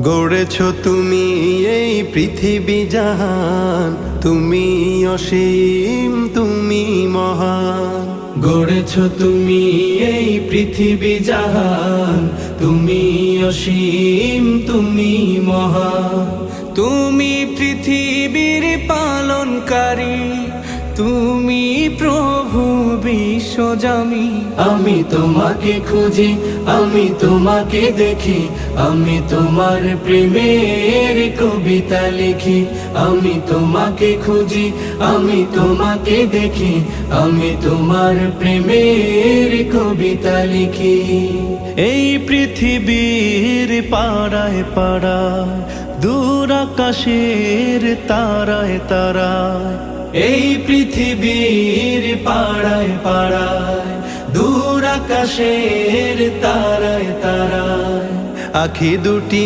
গড়েছ তুমি এই পৃথিবী জাহান, তুমি অসীম তুমি মহান। গড়েছ তুমি এই পৃথিবী জাহান, তুমি অসীম তুমি মহান। তুমি পৃথিবীর পালনকারী, তুমি প্রভু বিশ্বজামি। আমি তোমাকে খুঁজি, আমি তোমাকে দেখি, আমি তোমার প্রেমের কবিতা লিখি। আমি তোমাকে খুঁজি, আমি তোমাকে দেখি, আমি তোমার প্রেমের কবিতা লিখি। এই পৃথিবীর পাড়ায় পাড়ায়, দূর আকাশের তারায় তারায়, এই পৃথিবীর পাড়ায় পাড়ায়, দূর আকাশের তারায় তারায়, আখি দুটি